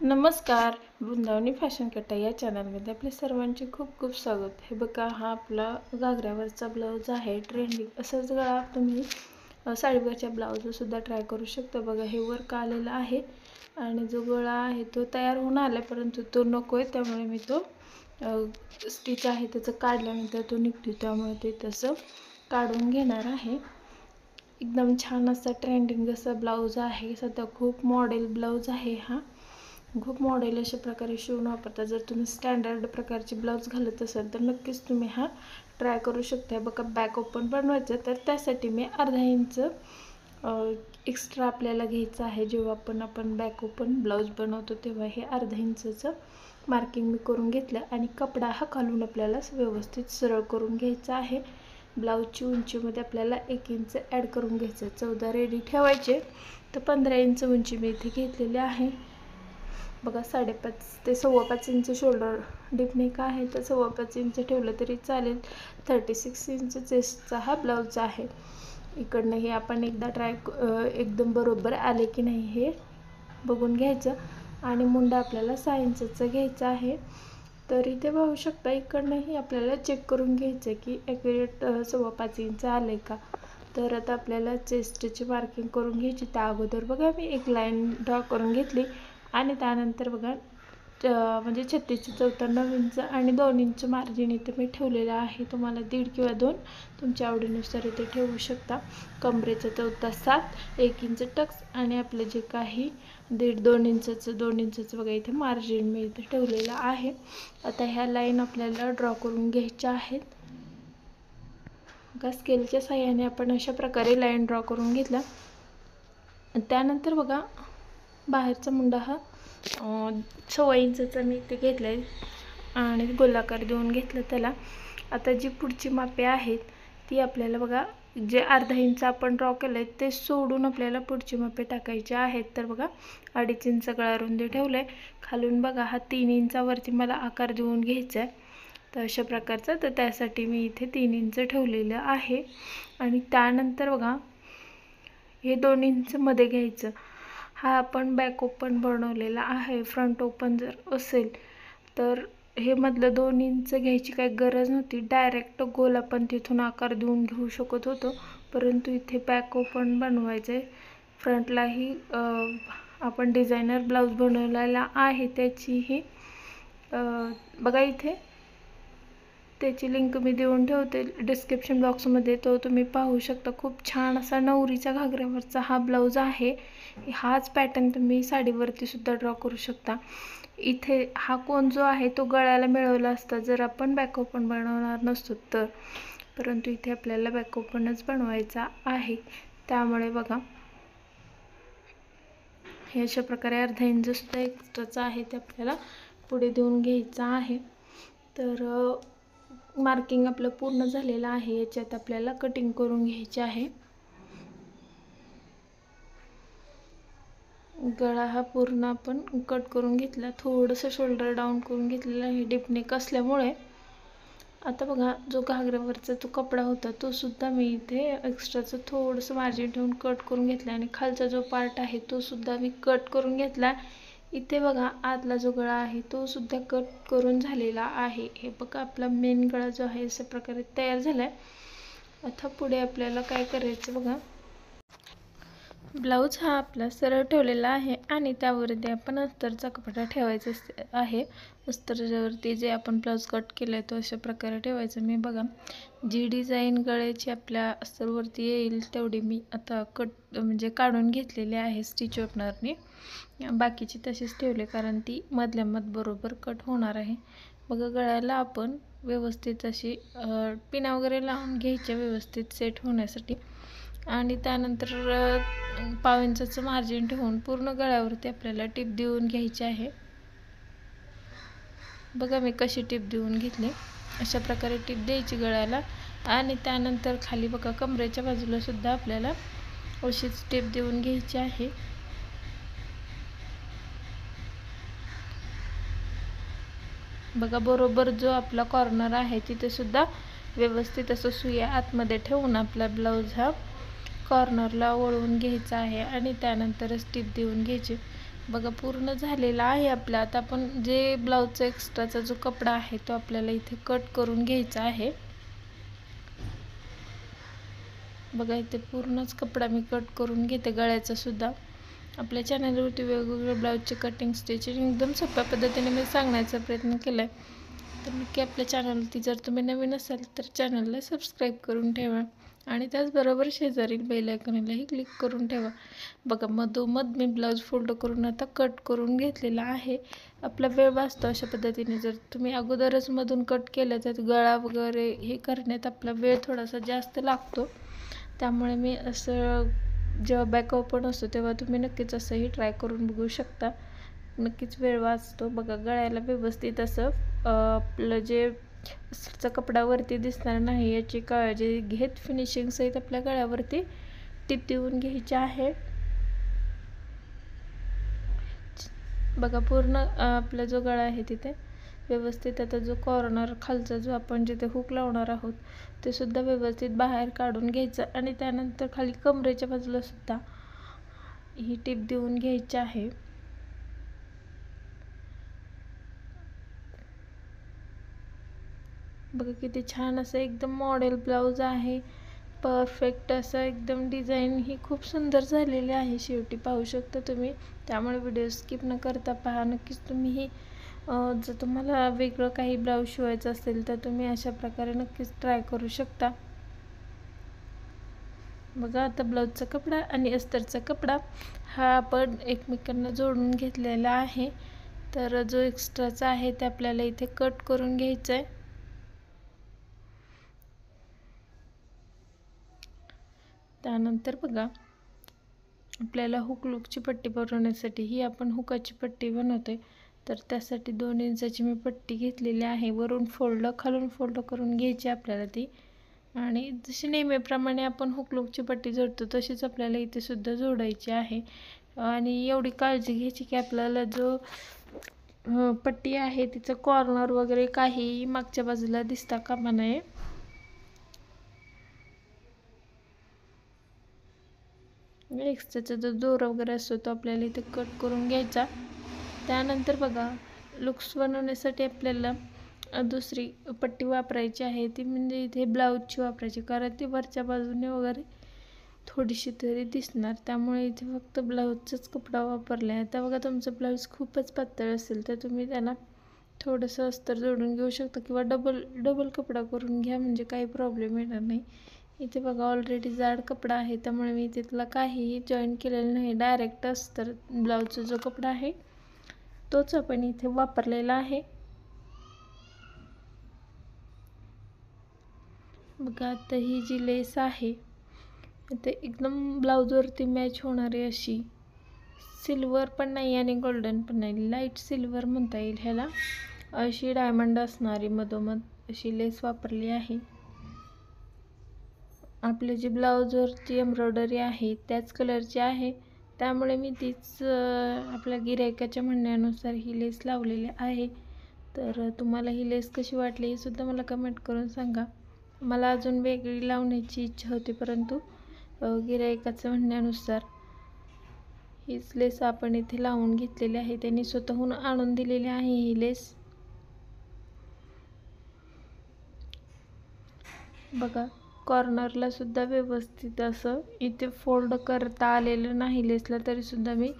नमस्कार. वृंदावनी फॅशन कट्टा या चॅनलमध्ये आपले सर्वांचे खूप खूप स्वागत. हे बघा, हा आपला घागऱ्यावरचा ब्लाऊज आहे. ट्रेंडिंग असंच गळा तुम्ही साडीवरच्या ब्लाऊजसुद्धा ट्राय करू शकता. बघा, हे वर्क आलेलं आहे आणि जो गळा आहे तो तयार होऊन आला, परंतु तो नको आहे, त्यामुळे मी तो स्टिच आहे त्याचं काढल्यानंतर तो निघतो, त्यामुळे ते तसं काढून घेणार आहे. एकदम छान असा ट्रेंडिंग असा ब्लाऊज आहे. सध्या खूप मॉडेल ब्लाऊज आहे हा. खूप मॉडेल अशा प्रकारे शिवून वापरतात. जर तुम्ही स्टँडर्ड प्रकारचे ब्लाऊज घालत असाल तर नक्कीच तुम्ही हा ट्राय करू शकता. बघा, बॅक ओपन बनवायचं तर त्यासाठी मी अर्धा इंच एक्स्ट्रा आपल्याला घ्यायचं आहे. जेव्हा आपण बॅक ओपन ब्लाऊज बनवतो तेव्हा हे अर्धा इंचचं मार्किंग मी करून घेतलं आणि कपडा हा खालून आपल्याला व्यवस्थित सरळ करून घ्यायचा आहे. ब्लाऊजची उंचीमध्ये आपल्याला 1 इंच ॲड करून घ्यायचं. 14 रेडी ठेवायचे, तर 15 इंच उंची मी इथे घेतलेली आहे. बघा, 5.5 ते 5.25 इंच शोल्डर डिपनेक आहे, तर 5.25 इंच ठेवलं तरी चालेल. 36 इंच चेस्टचा हा ब्लाऊज आहे. इकडनंही आपण एकदा एकदम बरोबर आले की नाही हे बघून घ्यायचं आणि मुंडा आपल्याला 6 इंचचा घ्यायचा आहे. तर इथे पाहू शकता, इकडनंही आपल्याला चेक करून घ्यायचं की ॲक्युरेट 5.25 इंच आले का. तर आता आपल्याला चेस्टची मार्किंग करून घ्यायची. त्या अगोदर बघा, मी एक लाईन ड्रॉ करून घेतली आणि त्यानंतर बघा म्हणजे 36 चे 94 इंच आणि 2 इंच मार्जिन इथे मी ठेवलेलं आहे. तुम्हाला 1.5 किंवा 2 तुमच्या आवडीनुसार इथे ठेवू शकता. कमरेचा चौथा 7, 1 इंच टक्स आणि आपलं जे काही 1.5-2 इंचचं बघा इथे मार्जिन मी इथे ठेवलेलं आहे. आता ह्या लाईन आपल्याला ड्रॉ करून घ्यायच्या आहेत. बघा, स्केलच्या साहाय्याने आपण अशा प्रकारे लाईन ड्रॉ करून घेतला. त्यानंतर बघा, बाहेरचा मुंडा हा 6 इंचचा मी इथे घेतला आहे आणि गोलाकार देऊन घेतलं त्याला. आता जी पुढची मापे आहेत ती आपल्याला बघा, जे अर्धा इंच आपण ड्रॉ केलं आहे ते सोडून आपल्याला पुढची मापे टाकायची आहेत. तर बघा, 2.5 इंच गळा रुंदी ठेवलं आहे. खालून बघा, हा 3 इंचावरती मला आकार देऊन घ्यायचा आहे, तर अशा प्रकारचा. तर त्यासाठी मी इथे 3 इंच ठेवलेलं आहे आणि त्यानंतर बघा, हे 2 इंच मध्ये घ्यायचं. हा आपण बॅक ओपन बनवलेला आहे. फ्रंट ओपन जर असेल तर हे मधलं 2 इंच घ्यायची काही गरज नव्हती. डायरेक्ट गोल आपण तिथून आकार देऊन घेऊ शकत होतो, परंतु इथे बॅक ओपन बनवायचं आहे. फ्रंटलाही आपण डिझायनर ब्लाऊज बनवलेला आहे, त्याचीही बघा इथे त्याची लिंक मी देऊन ठेवते डिस्क्रिप्शन बॉक्समध्ये, तो तुम्ही पाहू शकता. खूप छान असा नवरीच्या घागऱ्यावरचा हा ब्लाऊज आहे. हाच पॅटर्न तुम्ही साडीवरती सुद्धा ड्रॉ करू शकता. इथे हा कोण जो आहे तो गळ्याला मिळवला असता जर आपण बॅक ओपन बनवणार नसतो तर, परंतु इथे आपल्याला बॅक ओपनच बनवायचा आहे. त्यामुळे बघा, हे अशा प्रकारे अर्धा इंच सुद्धा एक्स्ट्राचा आहे ते आपल्याला पुढे देऊन घ्यायचं आहे. तर मार्किंग आपलं पूर्ण झालेलं आहे. याच्यात आपल्याला कटिंग करून घ्यायची आहे. गळा हा पूर्ण आपण कट करून घेतला. थोडंसं शोल्डर डाऊन करून घेतलेलं आहे डिपनेक असल्यामुळे. आता बघा, जो घागऱ्यावरचा तो कपडा होता तो सुद्धा मी इथे एक्स्ट्राचं थोडंसं मार्जिन ठेवून कट करून घेतला आणि खालचा जो पार्ट आहे तो सुद्धा मी कट करून घेतला. इथे बघा, आतला जो गळा आहे तो सुद्धा कट करून झालेला आहे. हे बघा, आपला मेन गळा जो आहे अशा प्रकारे तयार झाला आहे. आता पुढे आपल्याला काय करायचं बघा, ब्लाऊज हा आपला सरळ ठेवलेला आहे आणि त्यावरती आपण अस्तरचा कपडा ठेवायचा आहे. अस्तरच्यावरती जे आपण ब्लाऊज कट केलं आहे तो अशा प्रकारे ठेवायचा. मी बघा, जी डिझाईन गळ्याची आपल्या अस्तरवरती येईल तेवढी मी आता म्हणजे काढून घेतलेली आहे स्टिच ओपनरने. बाकीची तशीच ठेवले कारण ती मधल्यामध्ये बरोबर कट होणार आहे. बघा, गळ्याला आपण व्यवस्थित अशी पिना वगैरे लावून घ्यायच्या व्यवस्थित सेट होण्यासाठी आणि त्यानंतर 1/2 इंचाचं मार्जिन ठेवून पूर्ण गळ्यावरती आपल्याला टिप देऊन घ्यायची आहे. बघा, मी कशी टिप देऊन घेतली. अशा प्रकारे टिप द्यायची गळ्याला आणि त्यानंतर खाली बघा, कमरेच्या बाजूला सुद्धा आपल्याला अशीच टिप देऊन घ्यायची आहे. बघा, बरोबर जो आपला कॉर्नर आहे तिथे सुद्धा व्यवस्थित असं सुया आतमध्ये ठेवून आपला ब्लाऊज हा कॉर्नरला वळवून घ्यायचा आहे आणि त्यानंतरच टिप देऊन घ्यायची. बघा पूर्ण झालेला आहे आपला. आता आपण जे ब्लाऊजचा एक्स्ट्राचा जो कपडा आहे तो आपल्याला इथे कट करून घ्यायचा आहे. बघा इथे पूर्णच कपडा मी कट करून घेते, गळ्याचा सुद्धा. आपल्या चॅनलवरती वेगवेगळे ब्लाऊजचे कटिंग स्टिचिंग एकदम सोप्या पद्धतीने मी सांगण्याचा प्रयत्न केला आहे. तर नक्की आपल्या चॅनलवरती जर तुम्ही नवीन असाल तर चॅनलला सबस्क्राईब करून ठेवा आणि त्याचबरोबर शेजारील बेल आयकॉनलाही क्लिक करून ठेवा. बघा मधोमध मी ब्लाऊज फोल्ड करून आता कट करून घेतलेला आहे. आपला वेळ वाचतो अशा पद्धतीने. जर तुम्ही अगोदरच मधून कट केलं तर गळा वगैरे हे करण्यात आपला वेळ थोडासा जास्त लागतो. त्यामुळे मी असं जेव्हा बॅक ओपन असतो तेव्हा तुम्ही नक्कीच असंही ट्राय करून बघू शकता. नक्कीच वेळ वाचतो. बघा गळ्याला व्यवस्थित असं आपलं जे अस्त्रचा कपडावरती दिसणार नाही याची काळजी घेत फिनिशिंग सहित आपल्या गळ्यावरती टिप देऊन घ्यायची आहे. बघा पूर्ण आपला जो गळा आहे तिथे व्यवस्थित आता जो कॉर्नर खालचा जो आपण जिथे हुक लावणार आहोत ते सुद्धा व्यवस्थित बाहेर काढून घ्यायचं आणि त्यानंतर खाली कमरेच्या बाजूला सुद्धा ही टिप देऊन घ्यायची आहे. बघा किती छान असं एकदम मॉडेल ब्लाऊज आहे. परफेक्ट असं एकदम डिझाईन ही खूप सुंदर झालेली आहे. शेवटी पाहू शकता तुम्ही. त्यामुळे व्हिडिओ स्किप न करता पहा. नक्कीच तुम्ही ही जर तुम्हाला वेगळं काही ब्लाऊज शिवायचं असेल तर तुम्ही अशा प्रकारे नक्कीच ट्राय करू शकता. बघा आता ब्लाऊजचा कपडा आणि अस्तरचा कपडा हा आपण एकमेकांना जोडून घेतलेला आहे. तर जो एक्स्ट्राचा आहे ते आपल्याला इथे कट करून घ्यायचा आहे. त्यानंतर बघा आपल्याला हुक लूकची पट्टी बनवण्यासाठी ही आपण हुकाची पट्टी बनवतोय. तर त्यासाठी 2 इंचाची मी पट्टी घेतलेली आहे. वरून फोल्ड खालून फोल्ड करून घ्यायची आपल्याला ती. आणि जशी नेहमीप्रमाणे आपण हुक लूकची पट्टी जोडतो तशीच आपल्याला इथे सुद्धा जोडायची आहे. आणि एवढी काळजी घ्यायची की आपल्याला जो पट्टी आहे तिचं कॉर्नर वगैरे काही मागच्या बाजूला दिसता कामा नये. एक्स्ट्राचा जो दोरा वगैरे असतो तो आपल्याला इथे कट करून घ्यायचा. त्यानंतर बघा लुक्स बनवण्यासाठी आपल्याला दुसरी पट्टी वापरायची आहे. ती म्हणजे इथे ब्लाऊजची वापरायची, कारण ती वरच्या बाजूने वगैरे थोडीशी तरी दिसणार. त्यामुळे इथे फक्त ब्लाऊजचाच कपडा वापरला आहे. आता बघा तुमचं ब्लाऊज खूपच पातळ असेल तर तुम्ही त्याला थोडंसं अस्तर जोडून घेऊ शकता किंवा डबल कपडा करून घ्या, म्हणजे काही प्रॉब्लेम येणार नाही. इथे बघा ऑलरेडी जाड कपडा आहे त्यामुळे मी इथे त्याला काहीही जॉईन केलेलं नाही. डायरेक्ट अस्तर ब्लाऊजचा जो कपडा आहे तोच आपण इथे वापरलेला आहे. बघा आता ही जी लेस आहे ते एकदम ब्लाऊजवरती मॅच होणारी अशी सिल्वर पण नाही आणि गोल्डन पण नाही, लाईट सिल्वर म्हणता येईल ह्याला, अशी डायमंड असणारी मधोमध अशी लेस वापरली आहे. आपले जी ब्लाऊजवरची एम्ब्रॉयडरी आहे त्याच कलरची आहे त्यामुळे मी तीच आपल्या गिऱ्हाईकाच्या म्हणण्यानुसार ही लेस लावलेली आहे. तर तुम्हाला ही लेस कशी वाटली हे सुद्धा मला कमेंट करून सांगा. मला अजून वेगळी लावण्याची इच्छा होती परंतु गिऱ्हाईकाच्या म्हणण्यानुसार हीच लेस आपण इथे लावून घेतलेली आहे. त्यांनी स्वतःहून आणून दिलेली आहे ही लेस. बघा कॉर्नरला सुद्धा व्यवस्थित असं इथे फोल्ड करता आलेलं नाही लेसला, तरी सुद्धा मी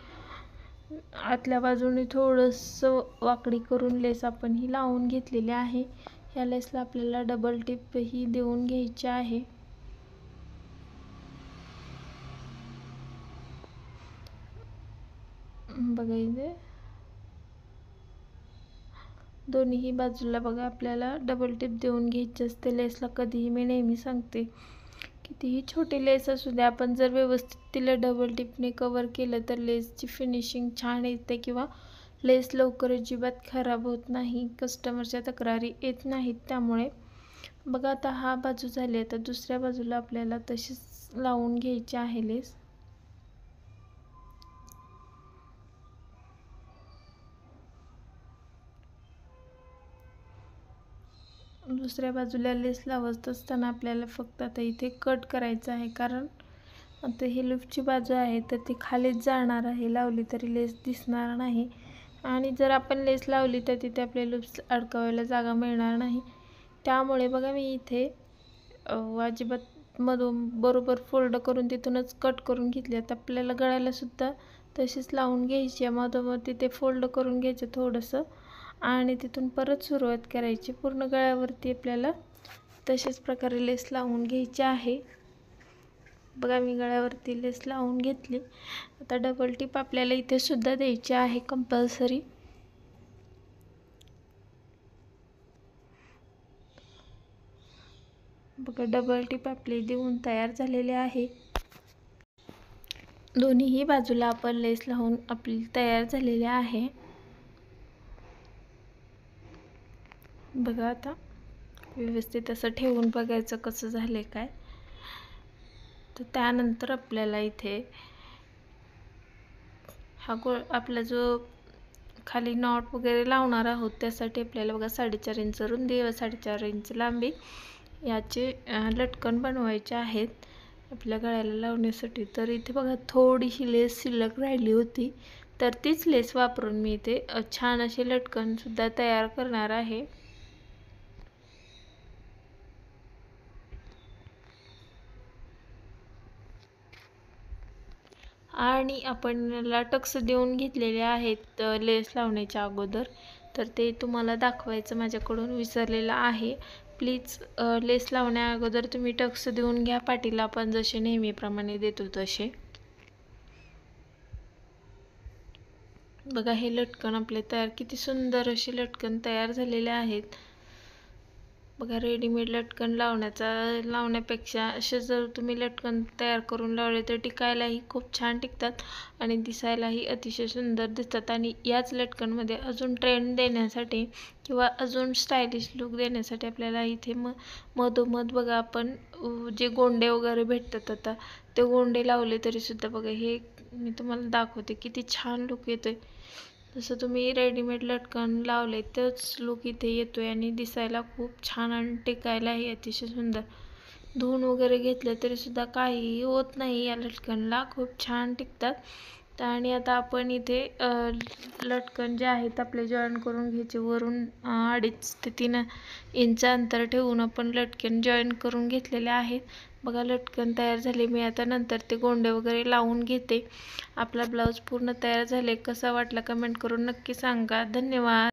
आतल्या बाजूने थोडंसं वाकडी करून लेस आपण ही लावून घेतलेली आहे. ह्या लेसला आपल्याला डबल टिप ही देऊन घ्यायची आहे. बघा इथे दोन्ही बाजूला बघा आपल्याला डबल टिप देऊन घ्यायची असते लेसला. कधीही मी नेहमी सांगते कितीही छोटी लेस असू द्या, आपण जर व्यवस्थित तिला डबल टिपने कवर केलं तर लेसची फिनिशिंग छान येते किंवा लेस लवकर अजिबात खराब होत नाही, कस्टमरच्या तक्रारी येत नाहीत. त्यामुळे बघा आता हा बाजू झाली, आता दुसऱ्या बाजूला आपल्याला तशीच लावून घ्यायची आहे लेस. दुसऱ्या बाजूला लेस लावत असताना आपल्याला फक्त आता इथे कट करायचं आहे, कारण आता ही लूपची बाजू आहे तर ती खालीच जाणार आहे, लावली तरी लेस दिसणार नाही. आणि जर आपण लेस लावली तर तिथे आपले लूप्स अडकवायला जागा मिळणार नाही. त्यामुळे बघा मी इथे अजिबात मधून बरोबर फोल्ड करून तिथूनच कट करून घेतली. आता आपल्याला गळ्याला सुद्धा तशीच लावून घ्यायची आहे, मधोमध तिथे फोल्ड करून घ्यायचं थोडंसं आणि तिथून परत सुरुवात करायची. पूर्ण गळ्यावरती आपल्याला तशाच प्रकारे लेस लावून घ्यायची आहे. बघा मी गळ्यावरती लेस लावून घेतली. आता डबल टिप आपल्याला इथे सुद्धा द्यायची आहे कंपल्सरी. बघा डबल टिप आपली देऊन तयार झालेले आहे. दोन्हीही बाजूला आपण लेस लावून आपली तयार झालेली आहे. बघा आता व्यवस्थित असं ठेवून बघायचं कसं झाले काय. तर त्यानंतर आपल्याला इथे हा आपला जो खाली नॉट वगैरे लावणार आहोत त्यासाठी आपल्याला बघा 4.5 इंच रुंदी व 4.5 इंच लांबी याचे लटकन बनवायचे आहेत आपल्या गळ्याला लावण्यासाठी. तर इथे बघा थोडीशी लेस शिल्लक राहिली होती, तर तीच लेस वापरून मी इथे छान असे लटकन सुद्धा तयार करणार आहे. आणि आपण याला टक्स देऊन घेतलेले आहेत लेस लावण्याच्या अगोदर, तर ते तुम्हाला दाखवायचं माझ्याकडून विसरलेलं आहे. प्लीज लेस लावण्या अगोदर तुम्ही टक्स देऊन घ्या पाठीला, आपण जसे नेहमीप्रमाणे देतो तसे. बघा हे लटकन आपले तयार, किती सुंदर असे लटकन तयार झालेले आहेत. बघा रेडीमेड लटकन लावण्यापेक्षा असे जर तुम्ही लटकन तयार करून लावले तर टिकायलाही खूप छान टिकतात आणि दिसायलाही अतिशय सुंदर दिसतात. आणि याच लटकनमध्ये अजून ट्रेंड देण्यासाठी किंवा अजून स्टायलिश लुक देण्यासाठी आपल्याला इथे मधोमध बघा आपण जे गोंडे वगैरे भेटतात आता ते गोंडे लावले तरी सुद्धा बघा हे मी तुम्हाला दाखवते किती छान लुक येतोय. जसं तुम्ही रेडीमेड लटकन लावले तोच लुक इथे येतोय आणि दिसायला खूप छान आणि टिकायलाही अतिशय सुंदर. धुवून वगैरे घेतलं तरी सुद्धा काहीही होत नाही या लटकनला, खूप छान टिकतात. आणि आता आपण इथे लटकन जे आहेत आपले जॉईन करून घ्यायचे. वरून 2.5 ते 3 इंच अंतर ठेवून आपण लटकन जॉईन करून घेतलेले आहेत. बघा लटकन तयार झाले. मी आता नंतर ते गोंडे वगैरे लावून घेते. आपला ब्लाऊज पूर्ण तयार झाले. कसा वाटला कमेंट करून नक्की सांगा. धन्यवाद.